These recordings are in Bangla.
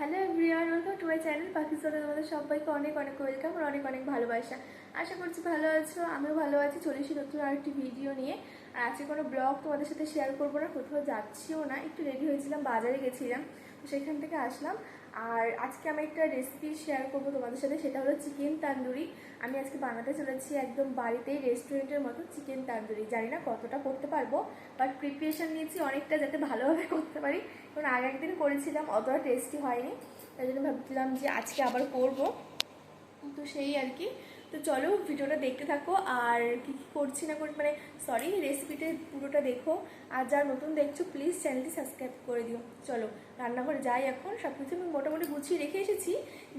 Hello everyone, welcome to my channel পাকিস্তানে। তোমাদের সবাইকে অনেক অনেক ওয়েলকাম আর অনেক অনেক ভালোবাসা। আশা করছি ভালো আছো, আমিও ভালো আছি। চলেছি নতুন আরেকটি ভিডিও নিয়ে। আর আজকে কোনো ব্লগ তোমাদের সাথে শেয়ার করবো না, কোথাও যাচ্ছিও না। একটু রেডি হয়েছিলাম, বাজারে গেছিলাম, তো সেখান থেকে আসলাম। আর আজকে আমি একটা রেসিপি শেয়ার করবো তোমাদের সাথে, সেটা হলো চিকেন তান্দুরি। আমি আজকে বানাতে চলেছি একদম বাড়িতেই রেস্টুরেন্টের মতো চিকেন তান্দুরি। জানি না কতটা করতে পারবো, বাট প্রিপারেশান নিয়েছি অনেকটা, যাতে ভালোভাবে করতে পারি। কারণ আগে একদিন করেছিলাম, অতটা টেস্টি হয়নি, তাই জন্য ভাবছিলাম যে আজকে আবার করব। তো সেই আর কি। তো চলো ভিডিওটা দেখতে থাকো, আর কী কী করছি না করি মানে সরি রেসিপিটা পুরোটা দেখো। আর যারা নতুন দেখছো প্লিজ চ্যানেলটি সাবস্ক্রাইব করে দিও। চলো রান্নাঘরে যাই। এখন সব কিছু আমি মোটামুটি গুছিয়ে রেখে এসেছি,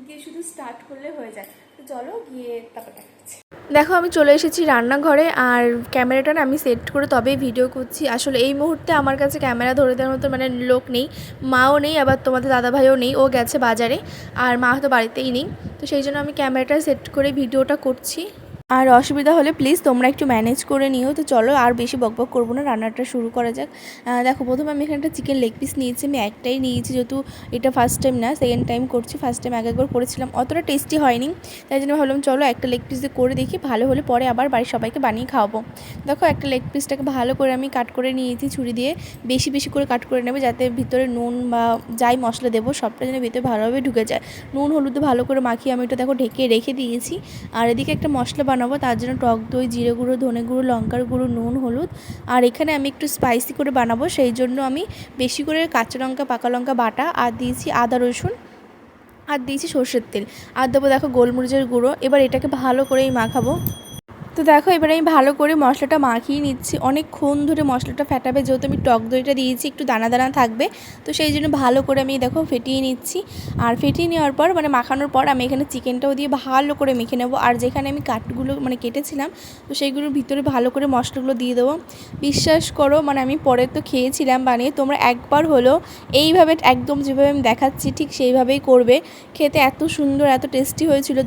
গিয়ে শুধু স্টার্ট করলে হয়ে যায়। তো চলো গিয়ে তারপর দেখাচ্ছি। দেখো আমি চলে এসেছি রান্নাঘরে, আর ক্যামেরাটা আমি সেট করে তবেই ভিডিও করছি। আসলে এই মুহূর্তে আমার কাছে ক্যামেরা ধরে দেওয়ার মতো মানে লোক নেই, মাও নেই, আবার তোমাদের দাদাভাইও নেই, ও গেছে বাজারে, আর মা হয়তো বাড়িতেই নেই। তো সেই জন্য আমি ক্যামেরাটা সেট করে ভিডিওটা করছি। আর অসুবিধা হলে প্লিজ তোমরা একটু ম্যানেজ করে নিও। তো চলো আর বেশি বকবক করবো না, রান্নাটা শুরু করা যাক। দেখো প্রথমে আমি এখানে একটা চিকেন লেগ পিস নিয়েছি। আমি একটাই নিয়েছি, যেহেতু এটা ফার্স্ট টাইম না, সেকেন্ড টাইম করছি। ফার্স্ট টাইম একবার করেছিলাম, অতটা টেস্টি হয়নি, তাই জন্য ভাবলাম চলো একটা লেগ পিস দিয়ে করে দেখি, ভালো হলে পরে আবার বাড়ির সবাইকে বানিয়ে খাওয়াবো। দেখো একটা লেগ পিসটাকে ভালো করে আমি কাট করে নিয়েছি ছুরি দিয়ে। বেশি বেশি করে কাট করে নেবে, যাতে ভিতরে নুন বা যাই মশলা দেবো সবটা যেন ভিতরে ভালোভাবে ঢুকে যায়। নুন হলুদ ভালো করে মাখিয়ে আমি এটা দেখো ঢেকে রেখে দিয়েছি। আর এদিকে একটা মশলা বানাবো, তার জন্য টক দই, জিরে গুঁড়ো, ধনে গুঁড়ো, লঙ্কার গুঁড়ো, নুন, হলুদ। আর এখানে আমি একটু স্পাইসি করে বানাবো, সেই জন্য আমি বেশি করে কাঁচা লঙ্কা, পাকা লঙ্কা বাটা, আর দিয়েছি আদা রসুন, আর দিয়েছি সর্ষের তেল, আর দেবো দেখো গোলমরিচের গুঁড়ো। এবার এটাকে ভালো করেই মাখাবো। তো দেখো এবারে আমি ভালো করে মশলাটা মাখিয়ে নিচ্ছি। অনেকক্ষণ ধরে মশলাটা ফেটাবে, যেহেতু আমি টক দইটা দিয়েছি, একটু দানা দানা থাকবে, তো সেই জন্য ভালো করে আমি দেখো ফেটিয়ে নিচ্ছি। আর ফেটিয়ে নেওয়ার পর মানে মাখানোর পর আমি এখানে চিকেনটাও দিয়ে ভালো করে মেখে নেবো। আর যেখানে আমি কাটগুলো মানে কেটেছিলাম, তো সেইগুলোর ভিতরে ভালো করে মশলাগুলো দিয়ে দেবো। বিশ্বাস করো মানে আমি পরে তো খেয়েছিলাম বানিয়ে, তোমরা একবার হলো এইভাবে একদম যেভাবে আমি দেখাচ্ছি ঠিক সেইভাবেই করবে। খেতে এত সুন্দর, এত টেস্টি হয়েছিল,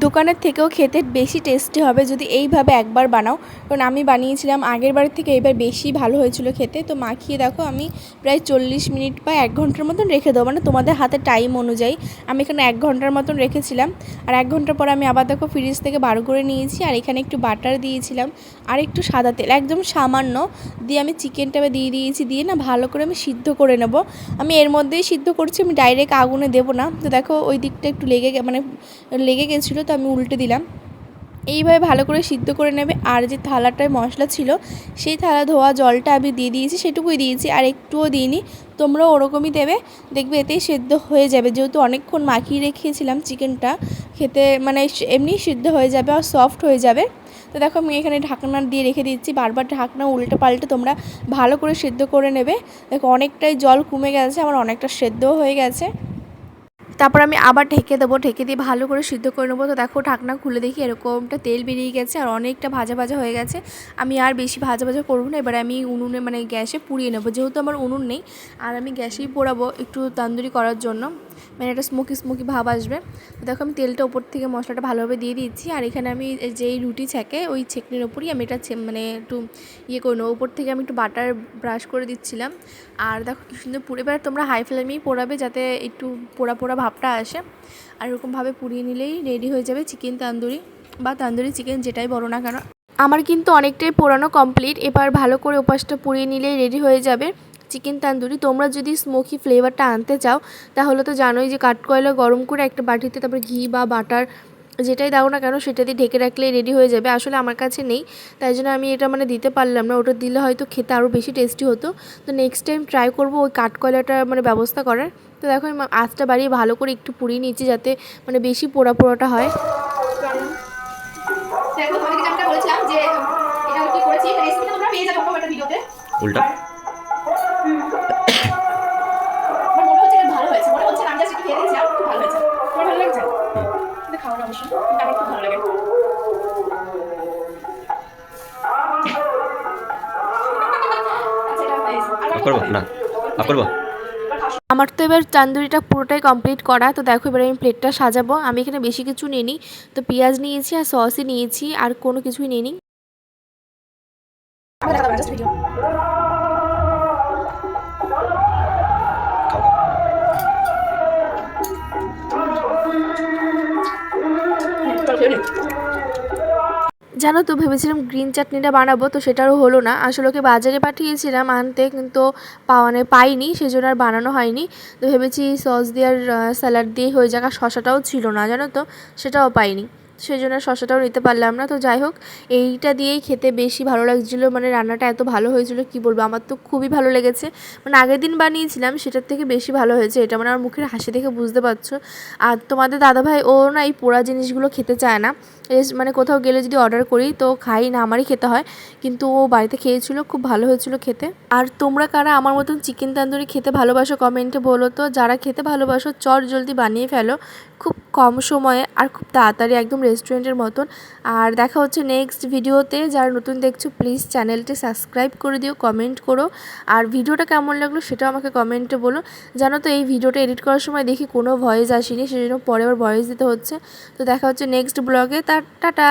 দোকানের থেকেও খেতে বেশি টেস্টি হবে যদি এইভাবে একবার বানাও। কারণ আমি বানিয়েছিলাম আগের বারের থেকে এবার বেশি ভালো হয়েছিল খেতে। তো মাখিয়ে দেখো আমি প্রায় 40 মিনিট বা 1 ঘন্টার মতন রেখে দেবো, মানে তোমাদের হাতে টাইম অনুযায়ী। আমি এখানে 1 ঘন্টার মতন রেখেছিলাম। আর 1 ঘন্টা পর আমি আবার দেখো ফ্রিজ থেকে বার করে নিয়েছি। আর এখানে একটু বাটার দিয়েছিলাম, আর একটু সাদা তেল একদম সামান্য দিয়ে আমি চিকেনটা দিয়ে দিয়েছি। দিয়ে না ভালো করে আমি সিদ্ধ করে নেব। আমি এর মধ্যেই সিদ্ধ করছি, আমি ডাইরেক্ট আগুনে দেবো না। তো দেখো ওই দিকটা একটু লেগে গেছিলো, তো আমি উল্টে দিলাম। এইভাবে ভালো করে সিদ্ধ করে নেবে। আর যে থালাটায় মশলা ছিল, সেই থালা ধোয়া জলটা আমি দিয়ে দিয়েছি, সেটুকুই দিয়েছি, আর একটুও দিইনি। তোমরাও ওরকমই দেবে, দেখবে এতেই সেদ্ধ হয়ে যাবে। যেহেতু অনেকক্ষণ মাখিয়ে রেখেছিলাম চিকেনটা, খেতে মানে এমনি সিদ্ধ হয়ে যাবে আর সফট হয়ে যাবে। তো দেখো আমি এখানে ঢাকনা দিয়ে রেখে দিচ্ছি, বারবার ঢাকনা উল্টে পাল্টে তোমরা ভালো করে সেদ্ধ করে নেবে। দেখো অনেকটাই জল কমে গেছে, আমার অনেকটা সেদ্ধও হয়ে গেছে। তারপর আমি আবার ঢেকে দেবো, ঢেকে দিয়ে ভালো করে সিদ্ধ করে নেবো। তো দেখো ঢাকনা খুলে দেখি এরকমটা তেল বেরিয়ে গেছে, আর অনেকটা ভাজা ভাজা হয়ে গেছে। আমি আর বেশি ভাজা ভাজা করবো না, এবার আমি উনুনে মানে গ্যাসে পুড়িয়ে নেবো। যেহেতু আমার উনুন নেই, আর আমি গ্যাসেই পোড়াবো একটু তান্দুরি করার জন্য, মানে একটা স্মোকি ভাব আসবে। তো দেখো আমি তেলটা ওপর থেকে মশলাটা ভালোভাবে দিয়ে দিচ্ছি। আর এখানে আমি যেই রুটি ছেঁকে ওই ছেঁকনির ওপরই আমি এটা মানে একটু করে নেবো। ওপর থেকে আমি একটু বাটার ব্রাশ করে দিচ্ছিলাম। আর দেখো কি সুন্দর পুড়ে, এবার তোমরা হাই ফ্লেমেই পোড়াবে, যাতে একটু পোড়া পোড়া ভাবটা আসে। আর এরকমভাবে পুড়িয়ে নিলেই রেডি হয়ে যাবে চিকেন তান্দুরি বা তান্দুরি চিকেন, যেটাই বলো না কেন। আমার কিন্তু অনেকটাই পোড়ানো কমপ্লিট। এবার ভালো করে ওপাশটা পুড়িয়ে নিলেই রেডি হয়ে যাবে চিকেন তান্দুরি। তোমরা যদি স্মোকি ফ্লেভারটা আনতে চাও, তাহলে তো জানোই যে কাঠকয়লা গরম করে একটা বাটিতে তারপর ঘি বা বাটার যেটাই দাও না কেন সেটা দিয়ে ঢেকে রাখলেই রেডি হয়ে যাবে। আসলে আমার কাছে নেই, তাই জন্য আমি এটা মানে দিতে পারলাম না। ওটা দিলে হয়তো খেতে আরও বেশি টেস্টি হতো। তো নেক্সট টাইম ট্রাই করবো ওই কাঠকয়লাটা মানে ব্যবস্থা করার। তো দেখো আমি আঁচটা বাড়িয়ে ভালো করে একটু পুড়িয়ে নিচ্ছি, যাতে মানে বেশি পোড়াটা হয়। দেখো তোমাদেরকে যেমনটা বলেছিলাম যে এটা কি করেছি, এটা রেসিপিটা তোমরা পেয়ে যাবে অন্য একটা ভিডিওতে। উল্টা আমার মনে হচ্ছে এটা ভালো হয়েছে, মনে হচ্ছে আমি জাস্ট একটু খেয়ে দেখছিলাম, খুব ভালো হয়েছে। তোমার ভালো লাগছে? কিন্তু খাও না অবশ্যই, কিন্তু আমার খুব ভালো লাগে। আমার তো এবার তান্দুরিটা পুরোটাই কমপ্লিট করা। তো দেখো এবার আমি প্লেটটা সাজাবো। আমি এখানে বেশি কিছু নিইনি, তো পেঁয়াজ নিয়েছি আর সসই নিয়েছি, আর কোনো কিছুই নিইনি। জানো তো ভেবেছিলাম গ্রিন চাটনিটা বানাবো, তো সেটারও হলো না। আসলে ওকে বাজারে পাঠিয়েছিলাম আনতে, কিন্তু পাইনি, সেজন্য আর বানানো হয়নি। তো ভেবেছি সস দিয়ে আর স্যালাড দিয়ে হয়ে যাক। আর শশাটাও ছিল না জানো তো, সেটাও পাইনি, সেই জন্য শশাটাও নিতে পারলাম না। তো যাই হোক, এইটা দিয়েই খেতে বেশি ভালো লাগছিলো। মানে রান্নাটা এত ভালো হয়েছিল কি বলবো, আমার তো খুবই ভালো লেগেছে। মানে আগের দিন বানিয়েছিলাম সেটার থেকে বেশি ভালো হয়েছে এটা, মানে আমার মুখের হাসি দেখে বুঝতে পারছো। আর তোমাদের দাদাভাই ও না এই পোড়া জিনিসগুলো খেতে চায় না। মানে কোথাও গেলে যদি অর্ডার করি তো খাই না, আমারই খেতে হয়। কিন্তু ও বাড়িতে খেয়েছিল, খুব ভালো হয়েছিল খেতে। আর তোমরা কারা আমার মতন চিকেন তান্দুরি খেতে ভালোবাসো কমেন্টে বলো তো। যারা খেতে ভালোবাসো চট জলদি বানিয়ে ফেলো, খুব কম সময়ে আর খুব তাড়াতাড়ি, একদম রেস্টুরেন্টের মতন। আর দেখা হচ্ছে নেক্সট ভিডিওতে। যারা নতুন দেখছো প্লিজ চ্যানেলটি সাবস্ক্রাইব করে দিও, কমেন্ট করো। আর ভিডিওটা কেমন লাগলো সেটাও আমাকে কমেন্টে বলো। জানো তো এই ভিডিওটা এডিট করার সময় দেখি কোনো ভয়েস আসেনি, সেজন্য পরে আবার ভয়েস দিতে হচ্ছে। তো দেখা হচ্ছে নেক্সট ব্লগে। টাটা।